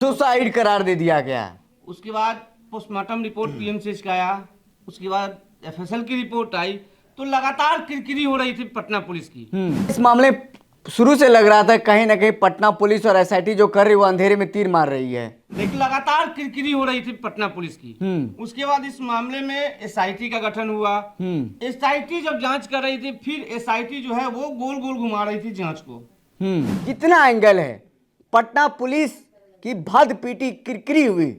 Suicide करार दे दिया गया। उसके बाद पोस्टमार्टम रिपोर्ट पीएमसीएच का आया, उसके बाद एफएसएल की रिपोर्ट आई, तो लगातार किरकिरी हो रही थी पटना पुलिस की। इस मामले शुरू से लग रहा था कहीं ना कहीं पटना पुलिस और एसआईटी जो कर रही है वो अंधेरे में तीर मार रही है। लेकिन लगातार किरकिरी हो रही थी पटना पुलिस की। उसके बाद इस मामले में एसआईटी का गठन हुआ। एसआईटी जब जांच कर रही थी, फिर एसआईटी जो है वो गोल गोल घुमा रही थी जांच को। कितना एंगल है, पटना पुलिस की भद पीटी किरकिरी हुई,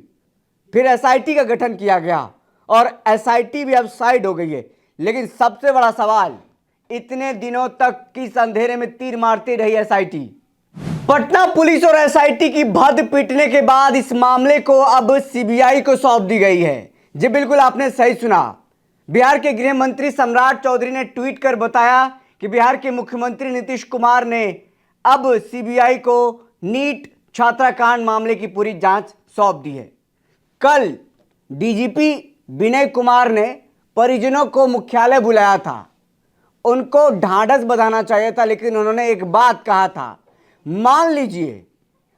फिर एसआईटी का गठन किया गया और एसआईटी भी अब साइड हो गई है। लेकिन सबसे बड़ा सवाल, इतने दिनों तक किस अंधेरे में तीर मारती रही एसआईटी? पटना पुलिस और एसआईटी की भद पीटने के बाद इस मामले को अब सीबीआई को सौंप दी गई है। जी बिल्कुल, आपने सही सुना। बिहार के गृह मंत्री सम्राट चौधरी ने ट्वीट कर बताया कि बिहार के मुख्यमंत्री नीतीश कुमार ने अब सीबीआई को नीट छात्राकांड मामले की पूरी जांच सौंप दी है। कल डीजीपी विनय कुमार ने परिजनों को मुख्यालय बुलाया था, उनको ढांढस बंधाना चाहिए था, लेकिन उन्होंने एक बात कहा था, मान लीजिए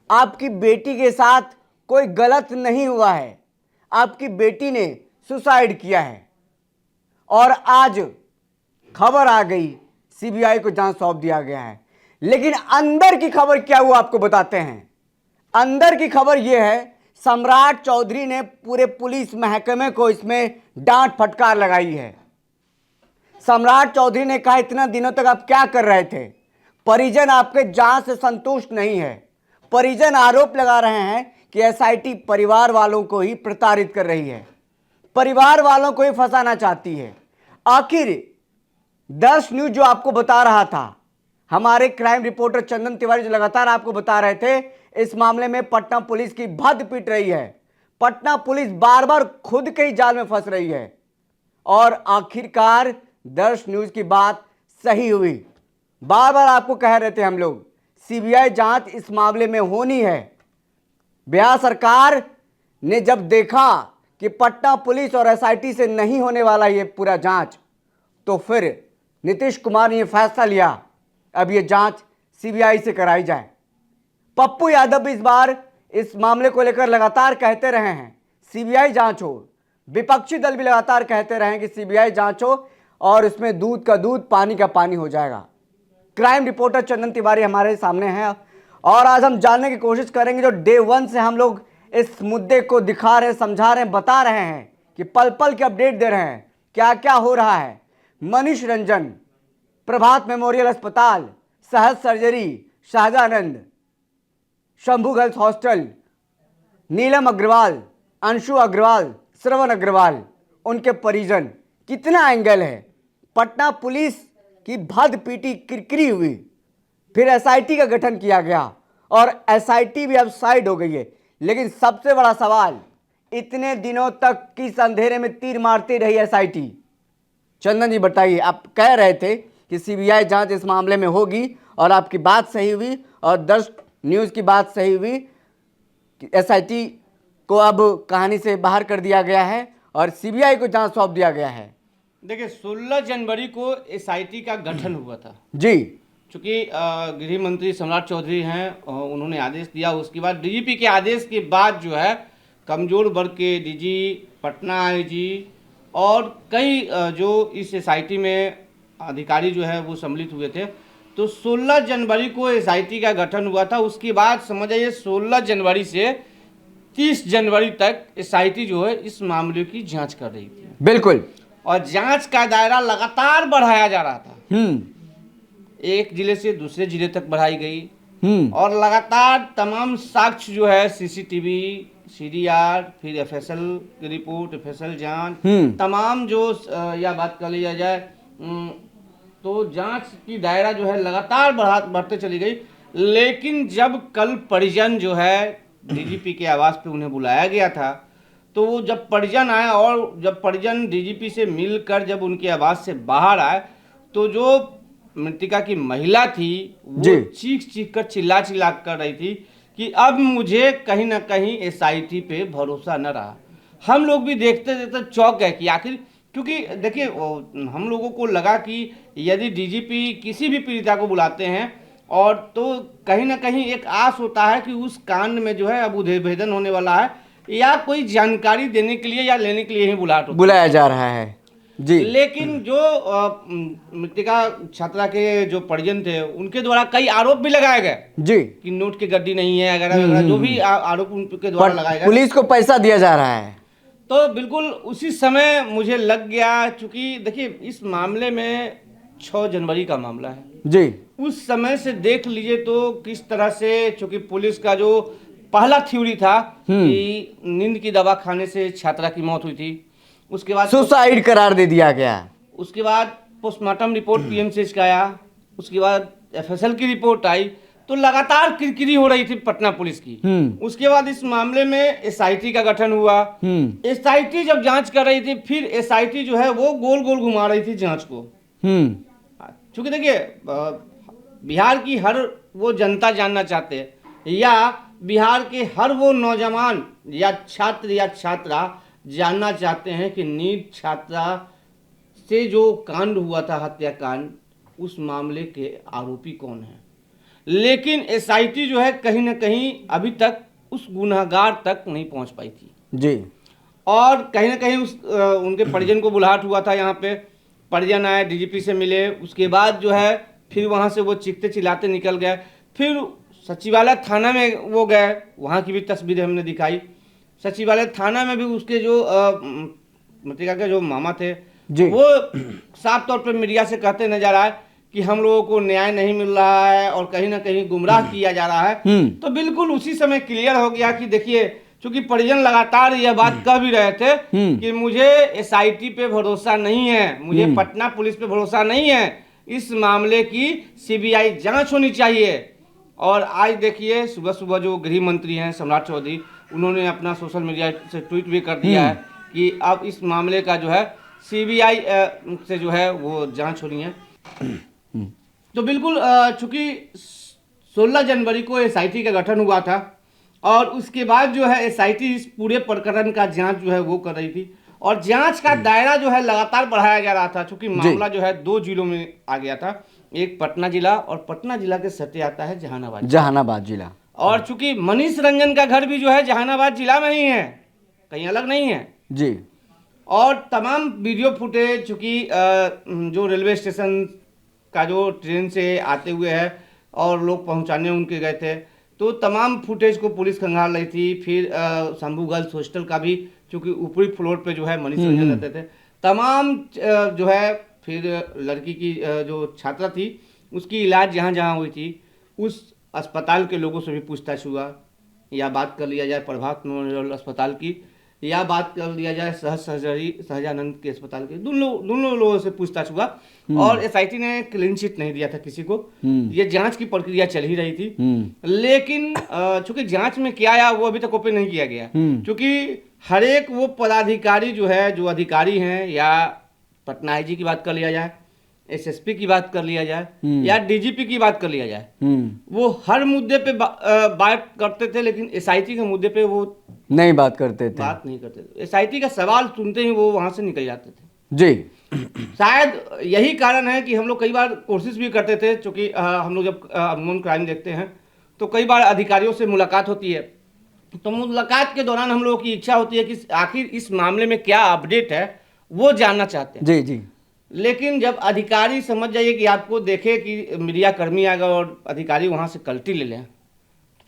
आपकी बेटी के साथ कोई गलत नहीं हुआ है, आपकी बेटी ने सुसाइड किया है और आज खबर आ गई, सीबीआई को जांच सौंप दिया गया है। लेकिन अंदर की खबर क्या हुआ आपको बताते हैं। अंदर की खबर यह है, सम्राट चौधरी ने पूरे पुलिस महकमे को इसमें डांट फटकार लगाई है। सम्राट चौधरी ने कहा, इतना दिनों तक आप क्या कर रहे थे? परिजन आपके जांच से संतुष्ट नहीं है। परिजन आरोप लगा रहे हैं कि एसआईटी परिवार वालों को ही प्रताड़ित कर रही है, परिवार वालों को ही फंसाना चाहती है। आखिर 10 न्यूज जो आपको बता रहा था, हमारे क्राइम रिपोर्टर चंदन तिवारी जो लगातार आपको बता रहे थे, इस मामले में पटना पुलिस की भद पीट रही है। पटना पुलिस बार बार खुद के ही जाल में फंस रही है और आखिरकार 10 न्यूज की बात सही हुई। बार बार आपको कह रहे थे हम लोग, सीबीआई जांच इस मामले में होनी है। बिहार सरकार ने जब देखा कि पटना पुलिस और एसआईटी से नहीं होने वाला ये पूरा जांच, तो फिर नीतीश कुमार ने यह फैसला लिया, अब ये जांच सीबीआई से कराई जाए। पप्पू यादव भी इस बार इस मामले को लेकर लगातार कहते रहे हैं सीबीआई जांच हो। विपक्षी दल भी लगातार कहते रहे हैं कि सीबीआई जांच हो और इसमें दूध का दूध पानी का पानी हो जाएगा। क्राइम रिपोर्टर चंदन तिवारी हमारे सामने हैं और आज हम जानने की कोशिश करेंगे, जो डे 1 से हम लोग इस मुद्दे को दिखा रहे हैं, समझा रहे हैं, बता रहे हैं कि पल पल की अपडेट दे रहे हैं, क्या क्या हो रहा है। मनीष रंजन, प्रभात मेमोरियल अस्पताल, सहज सर्जरी, शाहजहानंद, शंभू गर्ल्स हॉस्टल, नीलम अग्रवाल, अंशु अग्रवाल, श्रवण अग्रवाल, उनके परिजन, कितना एंगल है। पटना पुलिस की भद पीटी किरकिरी हुई, फिर एसआईटी का गठन किया गया और एसआईटी भी अब साइड हो गई है। लेकिन सबसे बड़ा सवाल, इतने दिनों तक किस अंधेरे में तीर मारती रही एसआईटी? चंदन जी बताइए, आप कह रहे थे कि सीबीआई जांच इस मामले में होगी और आपकी बात सही हुई और 10 न्यूज की बात सही हुई कि एसआईटी को अब कहानी से बाहर कर दिया गया है और सीबीआई को जांच सौंप दिया गया है। देखिए, 16 जनवरी को एसआईटी का गठन हुआ था जी, चूंकि गृह मंत्री सम्राट चौधरी हैं, उन्होंने आदेश दिया। उसके बाद डीजीपी के आदेश के बाद जो है कमजोर वर्ग के डीजी, पटना आईजी और कई जो इस एसआईटी में अधिकारी जो है वो सम्मिलित हुए थे। तो 16 जनवरी को एसआईटी का गठन हुआ था। उसके बाद समझ आइए 16 जनवरी से 30 जनवरी तक एसआईटी जो है इस मामले की जांच कर रही थी। बिल्कुल, और जांच का दायरा लगातार बढ़ाया जा रहा था। एक जिले से दूसरे जिले तक बढ़ाई गई और लगातार तमाम साक्ष्य जो है, सीसीटीवी, सीडीआर, फिर एफएसएल की रिपोर्ट, एफएसएल जांच, तमाम जो या बात कर लिया जाए तो जांच की दायरा जो है लगातार बढ़ते चली गई। लेकिन जब कल परिजन जो है डीजीपी के आवास पे उन्हें बुलाया गया था, तो वो जब परिजन आए और जब परिजन डीजीपी से मिलकर जब उनके आवास से बाहर आए, तो जो मृतिका की महिला थी वो चीख चीख कर चिल्ला चिल्ला कर रही थी कि अब मुझे कहीं ना कहीं एसआईटी पे भरोसा न रहा। हम लोग भी देखते देखते चौंक गए कि आखिर, क्योंकि देखिए हम लोगों को लगा कि यदि डीजीपी किसी भी पीड़िता को बुलाते हैं और तो कहीं ना कहीं एक आस होता है कि उस कांड में जो है अब उद्भेदन होने वाला है, या कोई जानकारी देने के लिए या लेने के लिए ही बुलाया जा रहा है जी। लेकिन जो मृतिका छात्रा के जो परिजन थे उनके द्वारा कई आरोप भी लगाए गए जी कि नोट की गड्डी नहीं है वगैरह जो भी आरोप उनके द्वारा लगाए गए। पुलिस को पैसा दिया जा रहा है। तो बिल्कुल उसी समय मुझे लग गया, चूंकि देखिए इस मामले में 6 जनवरी का मामला है जी। उस समय से देख लीजिए तो किस तरह से, चूंकि पुलिस का जो पहला थ्योरी था कि नींद की दवा खाने से छात्रा की मौत हुई थी, उसके बाद सुसाइड करार दे दिया गया, उसके बाद पोस्टमार्टम रिपोर्ट पीएमसीएच का आया, उसके बाद एफएसएल की रिपोर्ट आई, तो लगातार किरकिरी हो रही थी पटना पुलिस की। उसके बाद इस मामले में एसआईटी का गठन हुआ। एसआईटी जब जांच कर रही थी, फिर एसआईटी जो है वो गोल गोल घुमा रही थी जांच को। क्योंकि देखिए बिहार की हर वो जनता जानना चाहते हैं, या बिहार के हर वो नौजवान या छात्र या छात्रा जानना चाहते हैं कि नीट छात्रा से जो कांड हुआ था, हत्याकांड, उस मामले के आरोपी कौन है। लेकिन एसआईटी जो है कहीं ना कहीं अभी तक उस गुनहगार तक नहीं पहुंच पाई थी जी। और कहीं ना कहीं उनके परिजन को बुलाहट हुआ था, यहाँ पे परिजन आए, डीजीपी से मिले, उसके बाद जो है फिर वहाँ से वो चीखते चिल्लाते निकल गए। फिर सचिवालय थाना में वो गए, वहाँ की भी तस्वीरें हमने दिखाई। सचिवालय थाना में भी उसके जो मृतिका के जो मामा थे वो साफ तौर पर मीडिया से कहते नजर आए कि हम लोगों को न्याय नहीं मिल रहा है और कहीं ना कहीं गुमराह किया जा रहा है। तो बिल्कुल उसी समय क्लियर हो गया कि देखिए, क्योंकि परिजन लगातार यह बात कह भी रहे थे कि मुझे एसआईटी पे भरोसा नहीं है, मुझे पटना पुलिस पे भरोसा नहीं है, इस मामले की सीबीआई जांच होनी चाहिए। और आज देखिए सुबह सुबह जो गृह मंत्री हैं सम्राट चौधरी, उन्होंने अपना सोशल मीडिया से ट्वीट भी कर दिया है कि अब इस मामले का जो है सीबीआई से जो है वो जांच होनी है। तो बिल्कुल चूंकि 16 जनवरी को एसआईटी का गठन हुआ था और उसके बाद जो है एसआईटी इस पूरे प्रकरण का जांच जो है वो कर रही थी और जांच का दायरा जो है लगातार बढ़ाया जा रहा था, चूंकि मामला जो है 2 जिलों में आ गया था, एक पटना जिला और पटना जिला के सटे आता है जहानाबाद जिला। और चूंकि मनीष रंजन का घर भी जो है जहानाबाद जिला में ही है, कहीं अलग नहीं है जी। और तमाम वीडियो फुटेज, चूंकि जो रेलवे स्टेशन का जो ट्रेन से आते हुए है और लोग पहुंचाने उनके गए थे, तो तमाम फुटेज को पुलिस खंगाल रही थी। फिर शंभू गर्ल्स हॉस्टल का भी, चूंकि ऊपरी फ्लोर पे जो है मनीष रंजन रहते थे, तमाम जो है फिर लड़की की जो छात्रा थी उसकी इलाज जहाँ जहाँ हुई थी उस अस्पताल के लोगों से भी पूछताछ हुआ, या बात कर लिया जाए प्रभात मेमोरियल अस्पताल की, या बात कर लिया जाए सहजानंद के अस्पताल के, दोनों लोगों से पूछताछ हुआ और एसआईटी ने क्लीन चिट नहीं दिया था किसी को। ये जांच की प्रक्रिया चल ही रही थी, लेकिन चूंकि जांच में क्या आया वो अभी तक ओपन नहीं किया गया, क्योंकि हर एक वो पदाधिकारी जो है, जो अधिकारी हैं, या पटना आईजी की बात कर लिया जाए, एसएसपी की बात कर लिया जाए, या डीजीपी की बात कर लिया जाए, वो हर मुद्दे पे बात करते थे, लेकिन एसआईटी के मुद्दे पे वो नहीं बात करते थे। एसआईटी का सवाल सुनते ही वो वहां से निकल जाते थे जी। शायद यही कारण है कि हम लोग कई बार कोशिश भी करते थे, क्योंकि हम लोग जब अमूमन क्राइम देखते हैं तो कई बार अधिकारियों से मुलाकात होती है, तो मुलाकात के दौरान हम लोगों की इच्छा होती है कि आखिर इस मामले में क्या अपडेट है वो जानना चाहते हैं जी। लेकिन जब अधिकारी, समझ जाइए कि आपको देखे कि मीडिया कर्मी आ गए और अधिकारी वहां से कल्टी ले लें,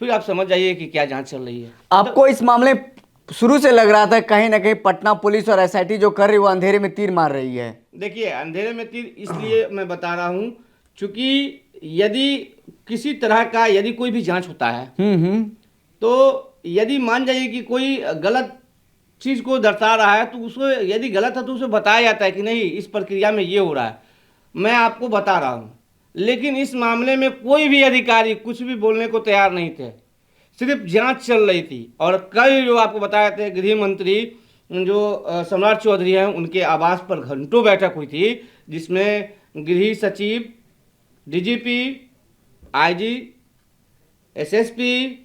फिर आप समझ जाइए कि क्या जांच चल रही है। आपको इस मामले शुरू से लग रहा था कहीं ना कहीं पटना पुलिस और एसआईटी जो कर रही है वो अंधेरे में तीर मार रही है? देखिए, अंधेरे में तीर इसलिए मैं बता रहा हूं क्योंकि यदि किसी तरह का यदि कोई भी जांच होता है तो यदि मान जाइए कि कोई गलत चीज को दर्शा रहा है तो उसको, यदि गलत है तो उसे बताया जाता है कि नहीं इस प्रक्रिया में ये हो रहा है, मैं आपको बता रहा हूं। लेकिन इस मामले में कोई भी अधिकारी कुछ भी बोलने को तैयार नहीं थे, सिर्फ जांच चल रही थी। और कई जो आपको बताए थे गृह मंत्री जो सम्राट चौधरी हैं, उनके आवास पर घंटों बैठक हुई थी, जिसमें गृह सचिव, डीजीपी, आईजी, एसएसपी,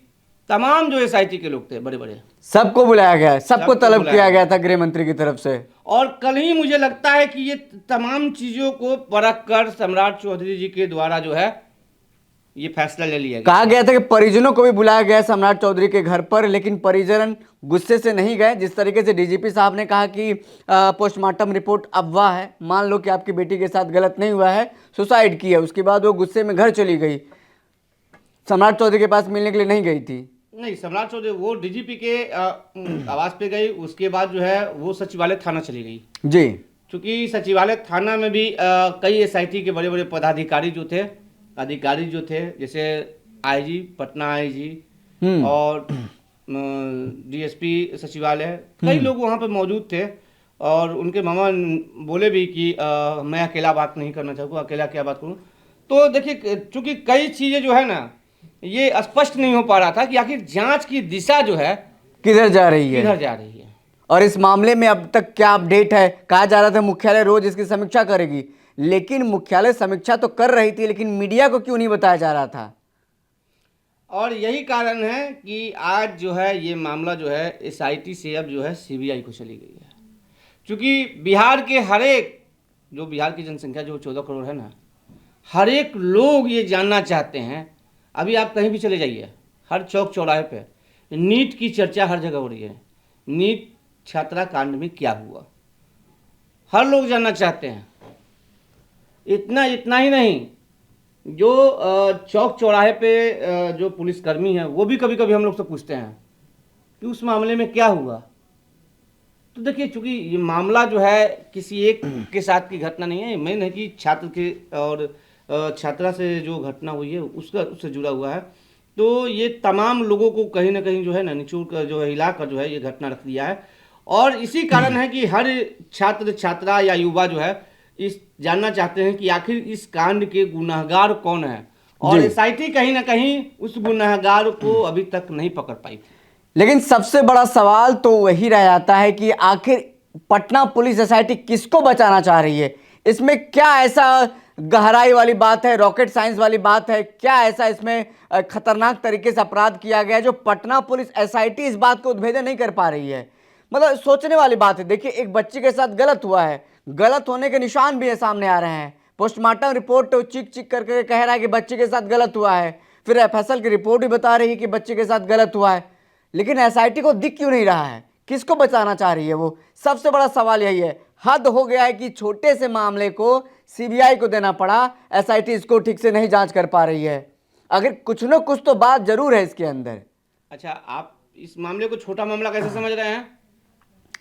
तमाम जो एसआईटी के लोग थे बड़े बड़े, सबको बुलाया गया, सबको तलब किया गया था गृह मंत्री की तरफ से। और कल ही मुझे लगता है कि ये तमाम चीजों को परख कर सम्राट चौधरी जी के द्वारा जो है ये फैसला ले लिया गया। कहा गया था कि परिजनों को भी बुलाया गया सम्राट चौधरी के घर पर, लेकिन परिजन गुस्से से नहीं गए। जिस तरीके से डीजीपी साहब ने कहा कि पोस्टमार्टम रिपोर्ट अफवाह है, मान लो कि आपकी बेटी के साथ गलत नहीं हुआ है, सुसाइड की है, उसके बाद वो गुस्से में घर चली गई, सम्राट चौधरी के पास मिलने के लिए नहीं गई थी। नहीं, सम्राट चौधरी वो डीजीपी के आवास पे गई, उसके बाद जो है वो सचिवालय थाना चली गई जी। क्योंकि सचिवालय थाना में भी कई एसआईटी के बड़े बड़े पदाधिकारी जो थे, अधिकारी जो थे, जैसे आईजी, पटना आईजी और डीएसपी सचिवालय, कई लोग वहाँ पे मौजूद थे। और उनके मामा बोले भी कि मैं अकेला बात नहीं करना चाहूँगा, अकेला क्या बात करूँ। तो देखिए, चूंकि कई चीज़ें जो है ना, ये स्पष्ट नहीं हो पा रहा था कि आखिर जांच की दिशा जो है किधर जा रही है, किधर जा रही है। और इस मामले में अब तक क्या अपडेट है। कहा जा रहा था मुख्यालय रोज इसकी समीक्षा करेगी, लेकिन मुख्यालय समीक्षा तो कर रही थी, लेकिन मीडिया को क्यों नहीं बताया जा रहा था। और यही कारण है कि आज जो है ये मामला जो है एसआईटी से अब जो है सीबीआई को चली गई है। क्योंकि बिहार के हर एक, जो बिहार की जनसंख्या जो 14 करोड़ है ना, हर एक लोग ये जानना चाहते हैं। अभी आप कहीं भी चले जाइए, हर चौक चौराहे पे नीट की चर्चा हर जगह हो रही है। नीट छात्रा कांड में क्या हुआ, हर लोग जानना चाहते हैं। इतना ही नहीं, जो चौक चौराहे पे जो पुलिसकर्मी हैं, वो भी कभी कभी हम लोग से पूछते हैं कि उस मामले में क्या हुआ। तो देखिए, चूंकि ये मामला जो है किसी एक के साथ की घटना नहीं है, मैं नहीं कि छात्र के और छात्रा से जो घटना हुई है उससे जुड़ा हुआ है। तो ये तमाम लोगों को कहीं ना कहीं जो है ना निचोड़ कर जो है हिलाकर जो है ये घटना रख दिया है। और इसी कारण है कि हर छात्र छात्रा या युवा जो है इस जानना चाहते हैं कि आखिर इस कांड के गुनहगार कौन है। और एसआईटी कहीं ना कहीं उस गुनहगार को अभी तक नहीं पकड़ पाई थी। लेकिन सबसे बड़ा सवाल तो वही रह जाता है कि आखिर पटना पुलिस एसआईटी किसको बचाना चाह रही है। इसमें क्या ऐसा गहराई वाली बात है, रॉकेट साइंस वाली बात है, क्या ऐसा इसमें खतरनाक तरीके से अपराध किया गया है जो पटना पुलिस एसआईटी इस बात को उद्भेदन नहीं कर पा रही है। मतलब सोचने वाली बात है। देखिए, एक बच्ची के साथ गलत हुआ है, गलत होने के निशान भी है सामने आ रहे हैं। पोस्टमार्टम रिपोर्ट चिक चिक करके कह रहा है कि बच्चे के साथ गलत हुआ है, फिर एफएसएल की रिपोर्ट भी बता रही है कि बच्चे के साथ गलत हुआ है, लेकिन एसआईटी को दिख क्यों नहीं रहा है, किसको बचाना चाह रही है वो। सबसे बड़ा सवाल यही है। हद हो गया है कि छोटे से मामले को सीबीआई को देना पड़ा, एसआईटी इसको ठीक से नहीं जांच कर पा रही है। अगर कुछ न कुछ तो बात जरूर है इसके अंदर। अच्छा, आप इस मामले को छोटा मामला कैसे समझ रहे हैं?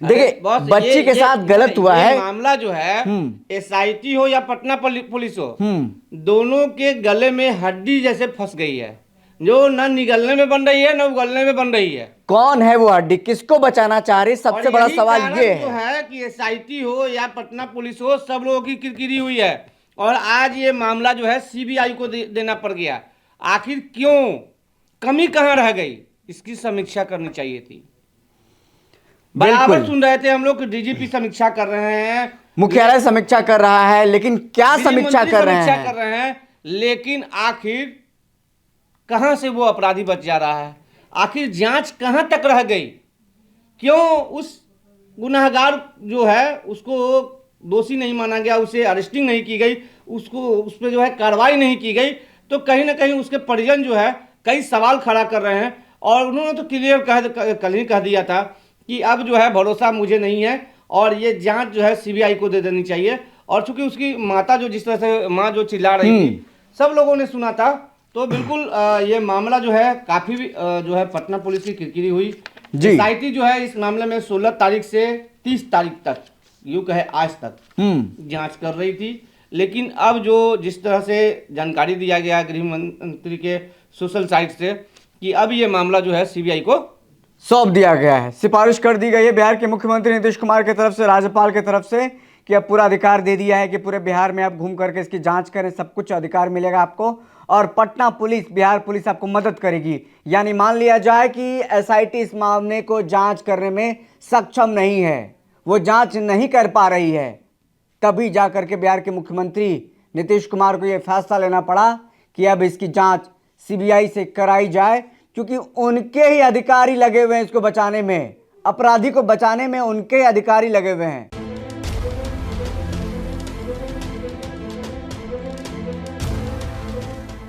देखिए, बच्ची के साथ गलत हुआ है, मामला जो है एसआईटी हो या पटना पुलिस हो, दोनों के गले में हड्डी जैसे फंस गई है, जो न निगलने में बन रही है न उगलने में बन रही है। कौन है वो हड्डी, किसको बचाना चाह रही, सबसे बड़ा सवाल ये है कि एसआईटी हो या पटना पुलिस हो, सब लोगों की किरकिरी हुई है। और आज ये मामला जो है सीबीआई को देना पड़ गया। आखिर क्यों, कमी कहाँ रह गई, इसकी समीक्षा करनी चाहिए थी। बराबर सुन रहे थे हम लोग कि डीजीपी समीक्षा कर रहे हैं, मुख्यालय समीक्षा कर रहा है, लेकिन क्या समीक्षा कर रहे हैं, लेकिन आखिर कहां से वो अपराधी बच जा रहा है, आखिर जांच कहां तक रह गई, क्यों उस गुनहगार जो है उसको दोषी नहीं माना गया, उसे अरेस्टिंग नहीं की गई, उसको उस पर जो है कार्रवाई नहीं की गई। तो कहीं ना कहीं उसके परिजन जो है कई सवाल खड़ा कर रहे हैं। और उन्होंने तो क्लियर कल ही कह दिया था कि अब जो है भरोसा मुझे नहीं है और ये जांच जो है सीबीआई को दे देनी चाहिए। और चूंकि उसकी माता जो जिस तरह से माँ जो चिल्ला रही थी, सब लोगों ने सुना था। तो बिल्कुल ये मामला जो है काफी जो है पटना पुलिस की किरकिरी हुई। एसआईटी जो है इस मामले में 16 तारीख से 30 तारीख तक, यूं कहे आज तक जांच कर रही थी। लेकिन अब जो जिस तरह से जानकारी दिया गया गृह मंत्री के सोशल साइट से कि अब ये मामला जो है सीबीआई को सौंप दिया गया है, सिफारिश कर दी गई है बिहार के मुख्यमंत्री नीतीश कुमार की तरफ से, राज्यपाल की तरफ से, कि अब पूरा अधिकार दे दिया है कि पूरे बिहार में आप घूम करके इसकी जांच करें, सब कुछ अधिकार मिलेगा आपको। और पटना पुलिस, बिहार पुलिस आपको मदद करेगी। यानी मान लिया जाए कि एसआईटी इस मामले को जांच करने में सक्षम नहीं है, वो जांच नहीं कर पा रही है, तभी जा करके बिहार के मुख्यमंत्री नीतीश कुमार को यह फैसला लेना पड़ा कि अब इसकी जांच सीबीआई से कराई जाए, क्योंकि उनके ही अधिकारी लगे हुए हैं इसको बचाने में, अपराधी को बचाने में उनके ही अधिकारी लगे हुए हैं।